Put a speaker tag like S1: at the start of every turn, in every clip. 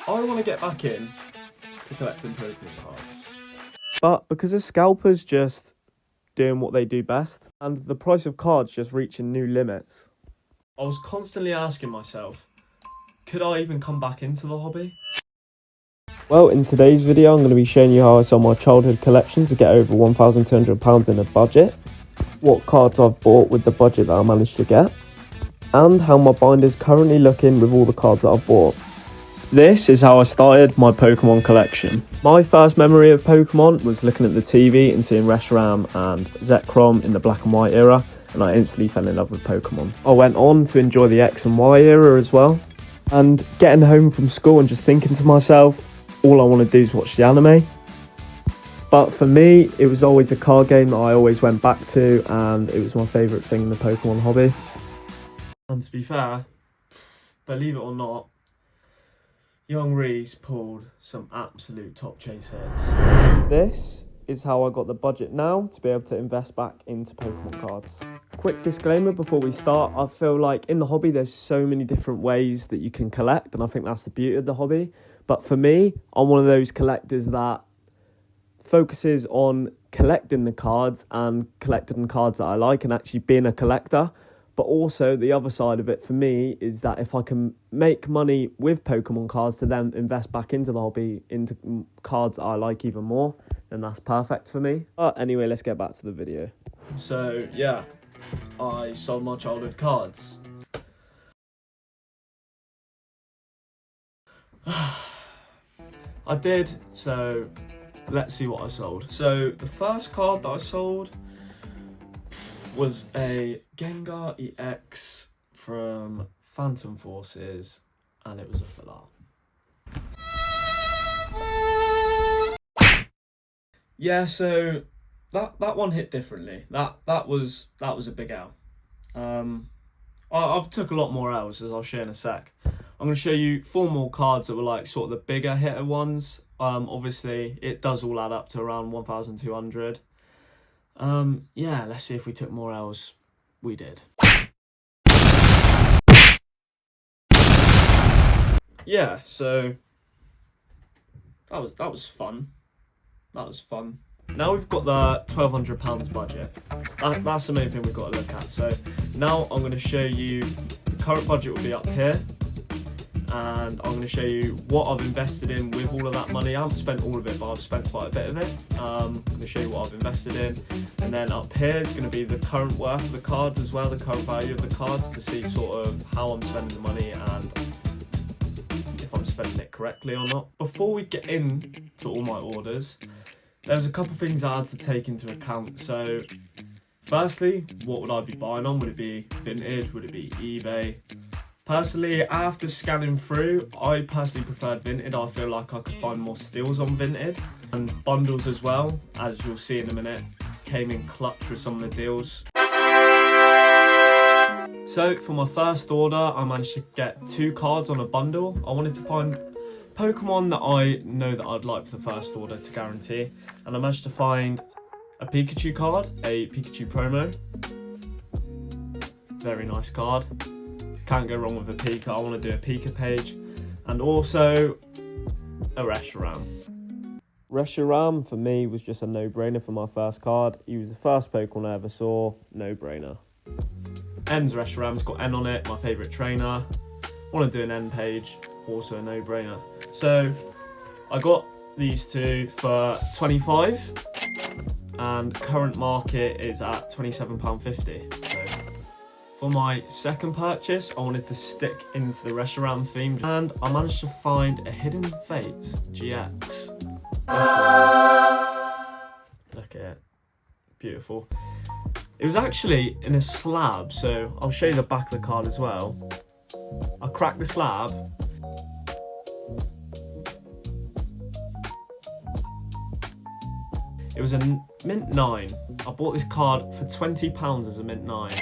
S1: I want to get back in to collecting Pokemon cards.
S2: But because of scalpers just doing what they do best, and the price of cards just reaching new limits,
S1: I was constantly asking myself, could I even come back into the hobby?
S2: well, in today's video, I'm going to be showing you how I sold my childhood collection to get over £1,200 in a budget, what cards I've bought with the budget that I managed to get, and how my binder's currently looking with all the cards that I've bought. This is how I started my Pokemon collection. My first memory of Pokemon was looking at the TV and seeing Reshiram and Zekrom in the black and white era, and I instantly fell in love with Pokemon. I went on to enjoy the X and Y era as well, and getting home from school and just thinking to myself, all I want to do is watch the anime. But for me, it was always a card game that I always went back to, and it was my favourite thing in the Pokemon hobby.
S1: And to be fair, believe it or not, young Reese pulled some absolute top chase hits.
S2: This is how I got the budget now to be able to invest back into Pokemon cards. Quick disclaimer before we start, I feel like in the hobby there's so many different ways that you can collect, and I think that's the beauty of the hobby. But for me, I'm one of those collectors that focuses on collecting the cards and collecting the cards that I like and actually being a collector. But also the other side of it for me is that if I can make money with Pokemon cards to then invest back into the hobby, into cards that I like even more, then that's perfect for me. But anyway, let's get back to the video.
S1: So yeah, I sold my childhood cards. I did, so let's see what I sold. So the first card that I sold was a Gengar EX from Phantom Forces, and it was a filler. Yeah, so that one hit differently. That was a big L. I've took a lot more L's, as I'll show in a sec. I'm going to show you 4 more cards that were like sort of the bigger hitter ones. Obviously, it does all add up to around 1,200. Yeah, let's see if we took more L's. We did. Yeah, so that was fun. That was fun. Now we've got the £1,200 budget. That's the main thing we've got to look at. So now I'm going to show you the current budget will be up here, and I'm going to show you what I've invested in with all of that money. I haven't spent all of it, but I've spent quite a bit of it. I'm going to show you what I've invested in, and then up here is going to be the current worth of the cards as well, the current value of the cards, to see sort of how I'm spending the money and if I'm spending it correctly or not. Before we get into all my orders, there's a couple of things I had to take into account. So firstly, what would I be buying on? Would it be Vinted? Would it be eBay? Personally, after scanning through, I personally preferred Vinted. I feel like I could find more steals on Vinted. And bundles as well, as you'll see in a minute, came in clutch with some of the deals. So for my first order, I managed to get 2 cards on a bundle. I wanted to find Pokemon that I know that I'd like for the first order to guarantee. And I managed to find a Pikachu card, a Pikachu promo. Very nice card. Can't go wrong with a Pika. I want to do a Pika page. And also a Reshiram.
S2: Reshiram for me was just a no-brainer for my first card. He was the first Pokemon I ever saw, no-brainer.
S1: N's Reshiram's got N on it, my favourite trainer. Want to do an N page, also a no-brainer. So I got these 2 for £25, and current market is at £27.50. So for my second purchase, I wanted to stick into the Reshiram theme, and I managed to find a Hidden Fates GX. Look at it, beautiful. It was actually in a slab, so I'll show you the back of the card as well. I cracked the slab. It was a mint 9. I bought this card for £20 as a mint 9.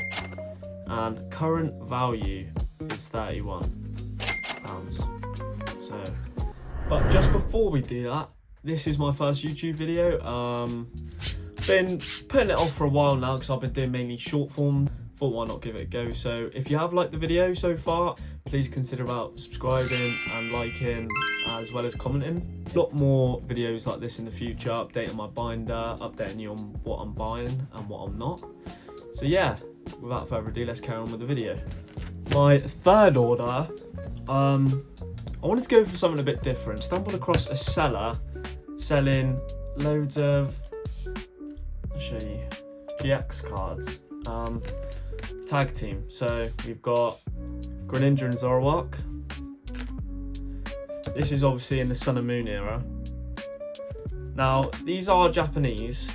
S1: And current value is £31. So, but just before we do that, this is my first YouTube video. Been putting it off for a while now because I've been doing mainly short form. Thought why not give it a go. So if you have liked the video so far, please consider about subscribing and liking, as well as commenting. A lot more videos like this in the future, updating my binder, updating you on what I'm buying and what I'm not. So yeah, without further ado, let's carry on with the video. My third order, I wanted to go for something a bit different. Stumbled across a seller selling loads of, I'll show you, GX cards, tag team. So we've got Greninja and Zoroark. This is obviously in the Sun and Moon era. Now, these are Japanese.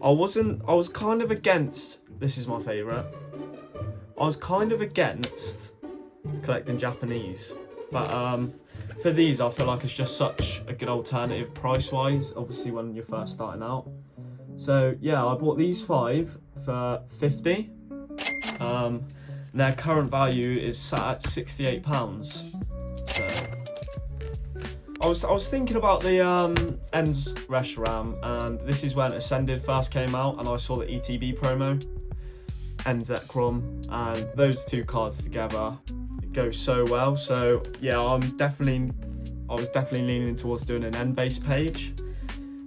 S1: I was kind of against, this is my favourite, I was kind of against collecting Japanese, but for these I feel like it's just such a good alternative price-wise, obviously when you're first starting out. So yeah, I bought these 5 for 50. Their current value is sat at £68. So I was thinking about the Ends Reshiram, and this is when Ascended first came out, and I saw the ETB promo, Ends Zekrom, and those two cards together go so well. So yeah, I was definitely leaning towards doing an end-based page.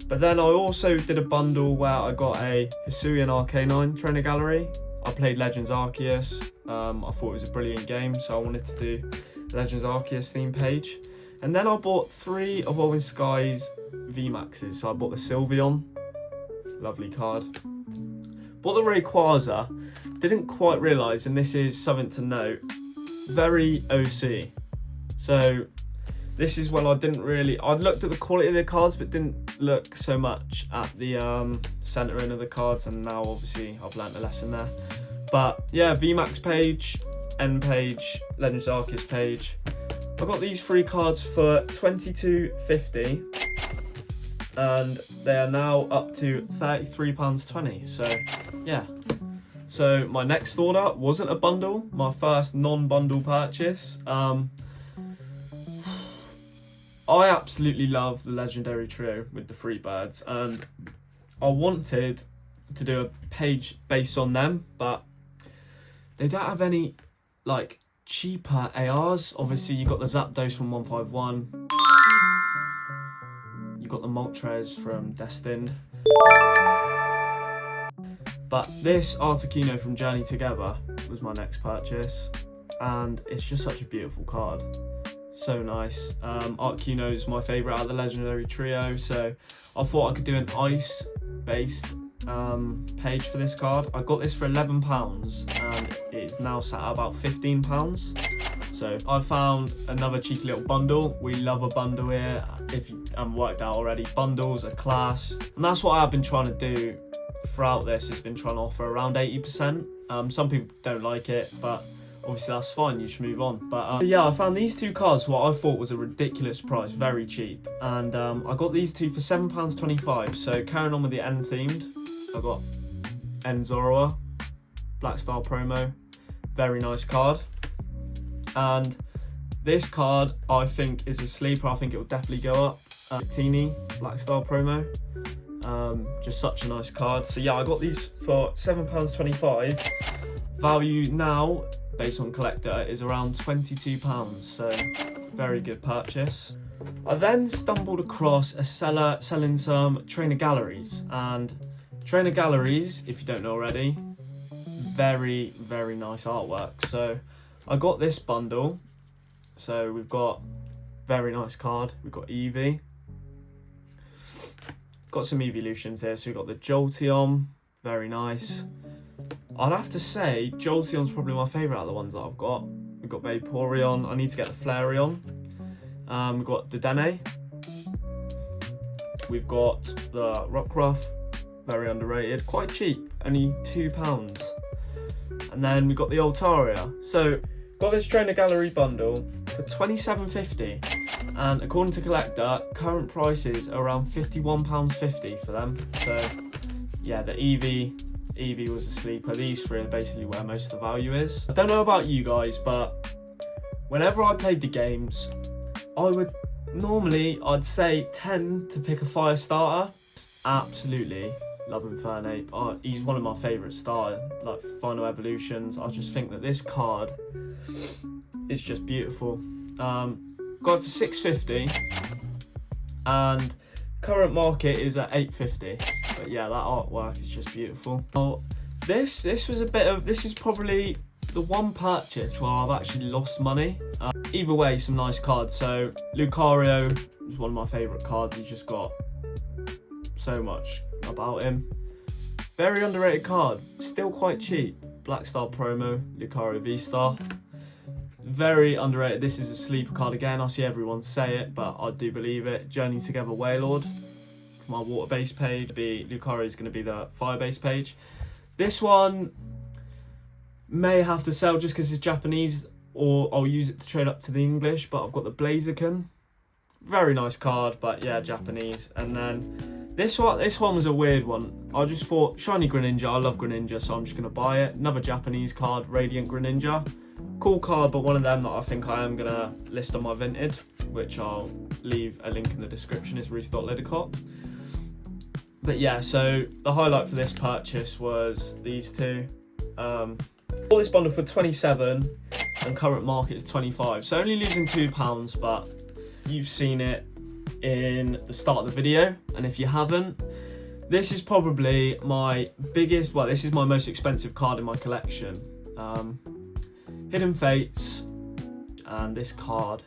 S1: But then I also did a bundle where I got a Hisuian Arcanine Trainer Gallery. I played Legends Arceus. I thought it was a brilliant game, so I wanted to do Legends Arceus theme page. And then I bought 3 Evolving Skies VMAXs. So I bought the Sylveon, lovely card. Bought the Rayquaza, didn't quite realise, and this is something to note, very OC. So this is when I looked at the quality of the cards, but didn't look so much at the centering of the cards, and now obviously I've learnt a lesson there. But yeah, VMAX page, end page, Legends Arceus page. I got these 3 cards for £22.50, and they are now up to £33.20. So yeah. So my next order wasn't a bundle, my first non-bundle purchase. I absolutely love the Legendary Trio with the Freebirds, and I wanted to do a page based on them, but they don't have any like cheaper ARs. Obviously you got the Zapdos from 151, you got the Moltres from Destined, but this Articuno from Journey Together was my next purchase, and it's just such a beautiful card. So nice. Articuno is my favourite out of the Legendary Trio, so I thought I could do an ice based page for this card. I got this for £11 and it's now sat at about £15. So I found another cheeky little bundle. We love a bundle here. If you haven't worked out already, bundles are class, and that's what I've been trying to do throughout this. Has been trying to offer around 80%. Some people don't like it, but obviously that's fine, you should move on. But yeah, I found these 2 cards, what I thought was a ridiculous price, very cheap. And I got these 2 for £7.25. So carrying on with the end themed, I got End Zoroark, Black Star promo, very nice card. And this card I think is a sleeper, I think it will definitely go up. Teeny, Black Star promo, just such a nice card. So yeah, I got these for £7.25. Value now, based on collector, is around £22, so very good purchase. I then stumbled across a seller selling some Trainer Galleries, and Trainer Galleries, if you don't know already, very, very nice artwork. So I got this bundle, so we've got very nice card, we've got Eevee, got some evolutions here, so we've got the Jolteon, very nice. I'd have to say Jolteon's probably my favourite out of the ones that I've got. We've got Vaporeon, I need to get the Flareon. We've got Dedenne. We've got the Rockruff, very underrated, quite cheap, only £2. And then we've got the Altaria. So, got this Trainer Gallery bundle for £27.50, and according to Collector, current prices are around £51.50 for them. So, yeah, the Eevee was a sleeper. These 3 are basically where most of the value is. I don't know about you guys, but whenever I played the games, I'd say tend to pick a fire starter. Absolutely love Infernape. He's one of my favourite starter, like Final Evolutions. I just think that this card it's just beautiful. Got it for $6.50, and current market is at $8.50. But yeah, that artwork is just beautiful. Now, this is probably the one purchase where I've actually lost money. Either way, some nice cards. So Lucario is one of my favourite cards. He's just got so much about him. Very underrated card, still quite cheap. Black Star promo, Lucario V-Star. Very underrated. This is a sleeper card again. I see everyone say it, but I do believe it. Journey Together Wailord. For my water-based page, Lucario is going to be the fire-based page. This one may have to sell just because it's Japanese, or I'll use it to trade up to the English, but I've got the Blaziken. Very nice card, but yeah, Japanese. And then this one was a weird one. I just thought, shiny Greninja, I love Greninja, so I'm just going to buy it. Another Japanese card, Radiant Greninja. Cool card, but one of them that I think I am going to list on my Vinted, which I'll leave a link in the description, is Reese.Lidicott. But yeah, so the highlight for this purchase was these two. Bought this bundle for 27 and current market is 25, so only losing £2, but you've seen it in the start of the video, and if you haven't, this is probably my biggest, well, this is my most expensive card in my collection. Hidden Fates, and this card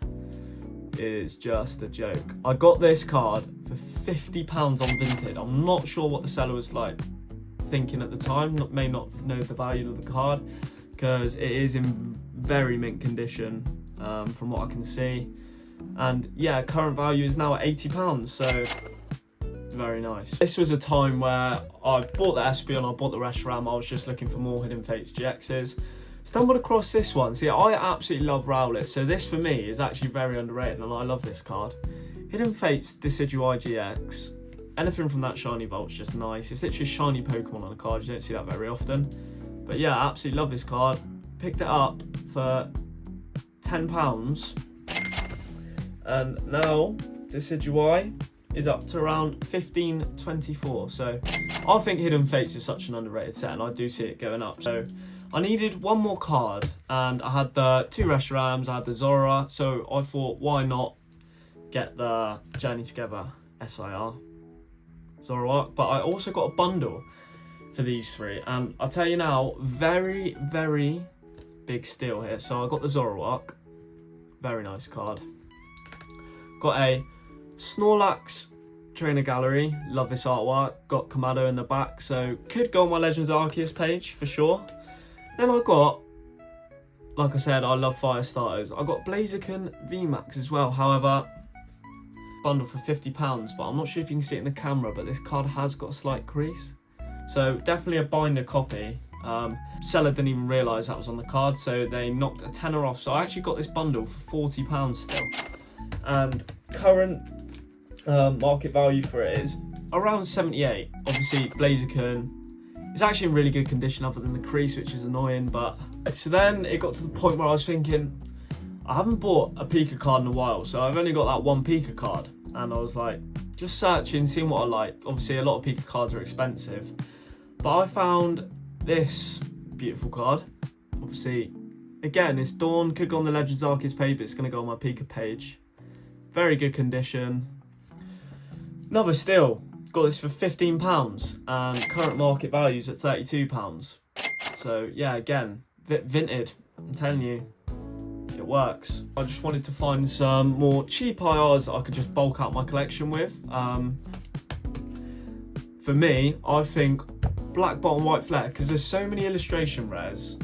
S1: is just a joke. I got this card for £50 on Vinted. I'm not sure what the seller was like thinking at the time, may not know the value of the card, because it is in very mint condition from what I can see. And yeah, current value is now at £80, so very nice. This was a time where I bought the Espeon, I bought the Reshiram, I was just looking for more Hidden Fates GXs. Stumbled across this one. See, I absolutely love Rowlet, so this for me is actually very underrated, and I love this card. Hidden Fates Decidueye GX. Anything from that shiny Volt's just nice. It's literally a shiny Pokemon on a card, you don't see that very often. But yeah, I absolutely love this card. Picked it up for £10, and now Decidueye is up to around $15.24. So I think Hidden Fates is such an underrated set, and I do see it going up. So I needed one more card, and I had the two Reshirams, I had the Zorua, so I thought, why not get the Journey Together SIR Zorua? But I also got a bundle for these three, and I'll tell you now, very, very big steal here. So I got the Zoroark, very nice card. Got a Snorlax Trainer Gallery, love this artwork. Got Kamado in the back, so could go on my Legends Arceus page for sure. Then I got, like I said, I love fire starters. I got Blaziken VMAX as well, however, bundle for £50, but I'm not sure if you can see it in the camera, but this card has got a slight crease. So definitely a binder copy. Seller didn't even realise that was on the card, so they knocked a tenner off. So I actually got this bundle for £40 still. And current market value for it is around 78. Obviously, Blaziken is actually in really good condition other than the crease, which is annoying. But so then it got to the point where I was thinking, I haven't bought a Pika card in a while, so I've only got that one Pika card. And I was like, just searching, seeing what I liked. Obviously, a lot of Pika cards are expensive. But I found this beautiful card. Obviously, again, it's Dawn, could go on the Legends Arceus page, but it's going to go on my Pika page. Very good condition. Another steal. Got this for £15, and current market value is at £32. So yeah, again, vintage. I'm telling you, it works. I just wanted to find some more cheap IRs that I could just bulk out my collection with. For me, I think black bottom white flare, because there's so many illustration rares,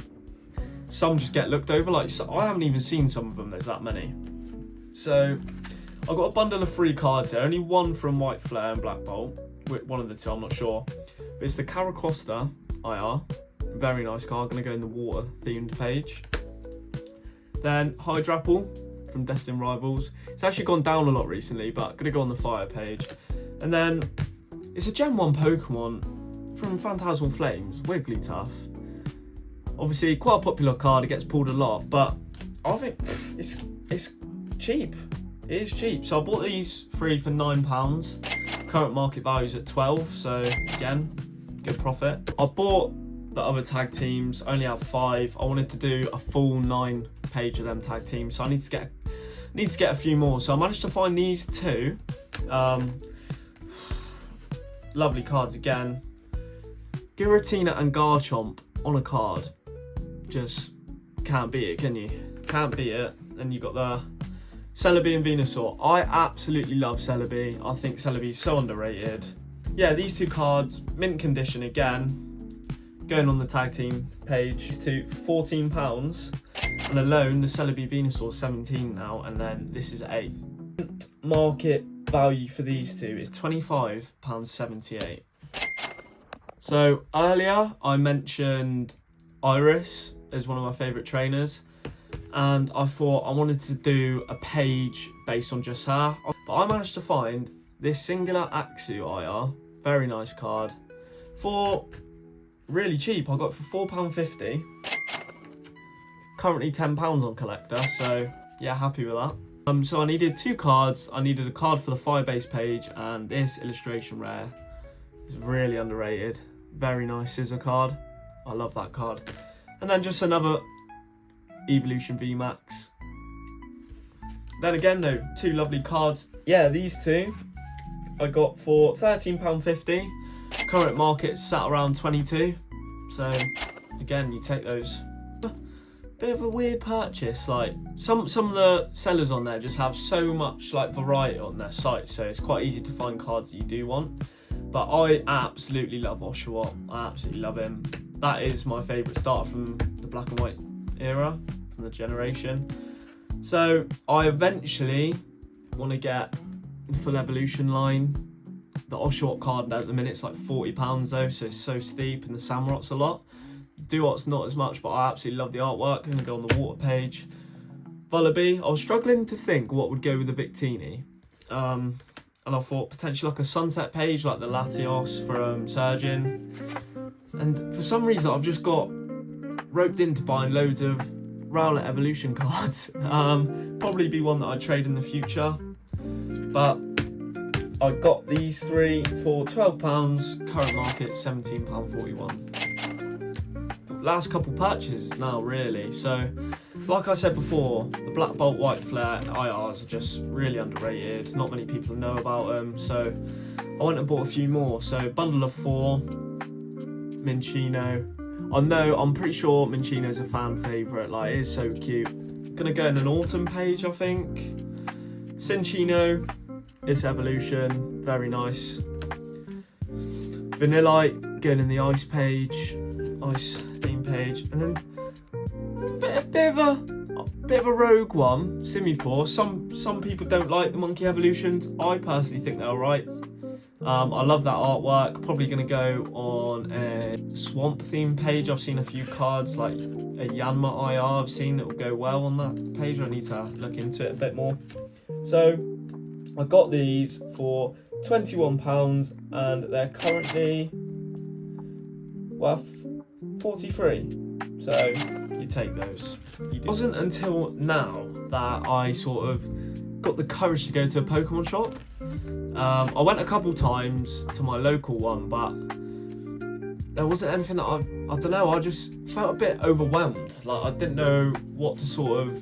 S1: some just get looked over. Like, so I haven't even seen some of them, there's that many. So I got a bundle of 3 cards here, only one from White Flare and Black Bolt, one of the two, I'm not sure. But it's the Caracosta IR, very nice card, gonna go in the water themed page. Then Hydrapple from Destined Rivals, it's actually gone down a lot recently, but gonna go on the fire page. And then it's a Gen 1 Pokemon from Phantasmal Flames, Wigglytuff. Obviously quite a popular card, it gets pulled a lot, but I think it's cheap. It is cheap. So I bought these 3 for £9. Current market value is at 12, so again, good profit. I bought the other tag teams, only have 5. I wanted to do a full 9 page of them tag teams, so I need to get a few more. So I managed to find these two. Lovely cards again. Giratina and Garchomp on a card. Just can't beat it, can you? Can't beat it. And you got the Celebi and Venusaur. I absolutely love Celebi. I think Celebi is so underrated. Yeah, these two cards, mint condition again. Going on the tag team page, these two for £14. And alone, the Celebi Venusaur is 17 now, and then this is 8. Market value for these two is £25.78. So earlier I mentioned Iris as one of my favourite trainers, and I thought I wanted to do a page based on just her, but I managed to find this singular Axu IR, very nice card, for really cheap. I got it for £4.50, currently £10 on collector, so yeah, happy with that. So I needed 2 cards. I needed a card for the Firebase page, and this illustration rare is really underrated. Very nice scissor card. I love that card. And then just another Evolution VMAX. Then again though, 2 lovely cards. Yeah, these two I got for £13.50. Current market sat around 22. So again, you take those. Bit of a weird purchase. Like some of the sellers on there just have so much like variety on their site, so it's quite easy to find cards that you do want. But I absolutely love Oshawott. I absolutely love him. That is my favourite starter from the black and white era, from the generation. So I eventually want to get the full evolution line. The Oshawott card at the minute's like £40 though, so it's so steep, and the Samurot's a lot. Duot's not as much, but I absolutely love the artwork. I'm going to go on the water page. Vullaby, I was struggling to think what would go with the Victini. And I thought potentially like a sunset page, like the Latios from Surgeon. And for some reason, I've just got roped into buying loads of Rowlet Evolution cards. Probably be one that I'd trade in the future. But I got these 3 for £12, current market £17.41. Last couple purchases now really. So like I said before, the Black Bolt White Flare IRs are just really underrated. Not many people know about them, so I went and bought a few more. So bundle of 4, Minccino. I'm pretty sure Minccino's a fan favourite, like it is so cute. Gonna go in an autumn page, I think. Cinccino, this evolution, very nice. Vanillite, going in the ice page, ice theme page, and then a bit of a rogue one, Simipour. Some people don't like the monkey evolutions. I personally think they're alright. I love that artwork. Probably going to go on a swamp theme page. I've seen a few cards like a Yanma IR I've seen that will go well on that page. I need to look into it a bit more. So I got these for £21 and they're currently worth 43. So you take those. It wasn't until now that I sort of got the courage to go to a Pokemon shop. I went a couple times to my local one, but there wasn't anything that I don't know, I just felt a bit overwhelmed. Like I didn't know what to sort of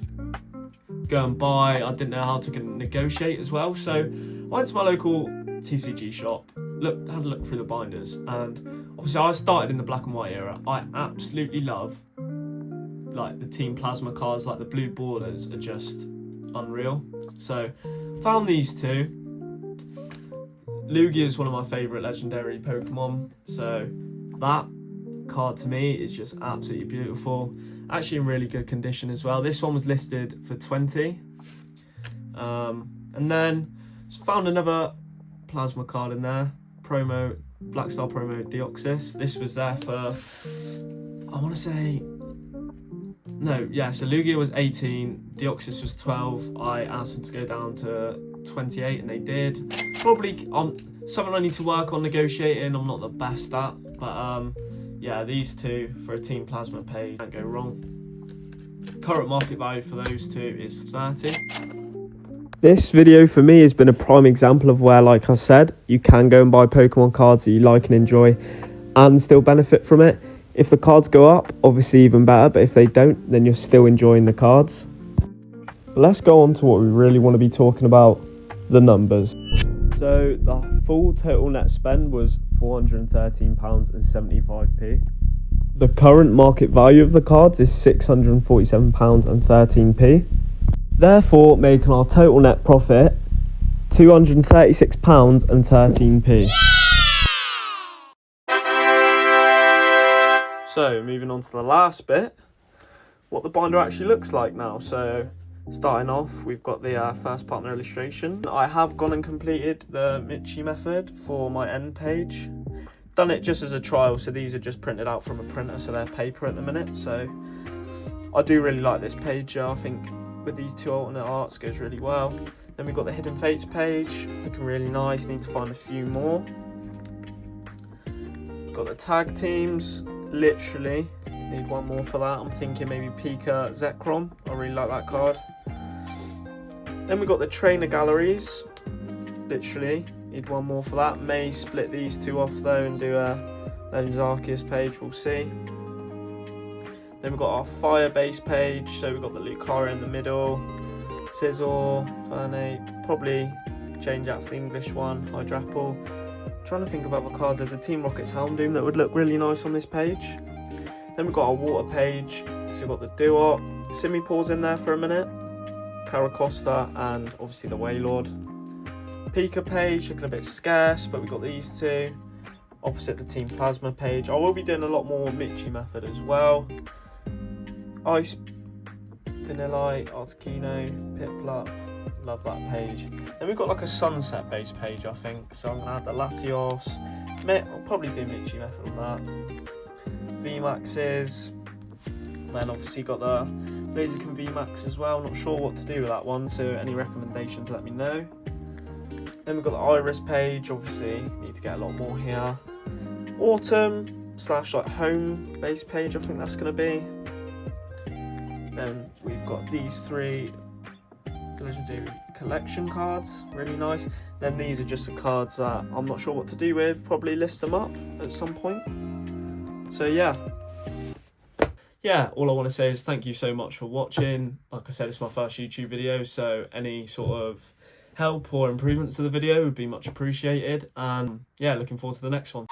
S1: go and buy. I didn't know how to negotiate as well. So I went to my local TCG shop, had a look through the binders, and obviously I started in the black and white era. I absolutely love like the Team Plasma cards, like the blue borders are just unreal. So found these two. Lugia is one of my favourite legendary Pokemon, so that card to me is just absolutely beautiful. Actually in really good condition as well. This one was listed for 20. And then found another plasma card in there, promo, Black Star promo Deoxys. This was there for, I want to say, no, yeah, so Lugia was 18, Deoxys was 12. I asked them to go down to 28 and they did. Probably something I need to work on negotiating. I'm not the best at, but yeah, these two for a Team Plasma page, can't go wrong. Current market value for those two is 30.
S2: This video for me has been a prime example of where, like I said, you can go and buy Pokemon cards that you like and enjoy and still benefit from it. If the cards go up, obviously even better, but if they don't, then you're still enjoying the cards. But let's go on to what we really want to be talking about, the numbers. So the full total net spend was £413.75p. The current market value of the cards is £647.13p. Therefore, making our total net profit £236.13p.
S1: So moving on to the last bit, what the binder actually looks like now. So starting off, we've got the first partner illustration. I have gone and completed the Michi method for my end page. Done it just as a trial, so these are just printed out from a printer, so they're paper at the minute. So I do really like this page. I think with these two alternate arts goes really well. Then we've got the Hidden Fates page, looking really nice. Need to find a few more. Got the tag teams, literally need one more for that. I'm thinking maybe Pika Zekrom. I really like that card. Then we've got the trainer galleries, literally need one more for that. May split these two off though and do a Legends Arceus page, we'll see. Then we've got our fire base page, so we've got the Lucario in the middle, Scizor, Fernape, probably change out for the English one, Hydrapple. Trying to think of other cards. There's a Team Rocket's Houndoom that would look really nice on this page. Then we've got our water page, so we've got the Duop, Simipour's in there for a minute, Caracosta, and obviously the Wailord. Pika page, looking a bit scarce, but we've got these two. Opposite the Team Plasma page. I will be doing a lot more Michi method as well. Ice, Vanillite, Articuno, Piplup, love that page. Then we've got like a sunset based page, I think. So I'm gonna add the Latios. I'll probably do Michi method on that. VMAXs. Then obviously got the Blaziken VMAX as well. Not sure what to do with that one, so any recommendations let me know. Then we've got the Iris page, obviously need to get a lot more here. Autumn / like home base page, I think that's going to be. Then we've got these three legendary collection cards, really nice. Then these are just the cards that I'm not sure what to do with, probably list them up at some point. So yeah, all I want to say is thank you so much for watching. Like I said, it's my first YouTube video, so any sort of help or improvements to the video would be much appreciated. And yeah, looking forward to the next one.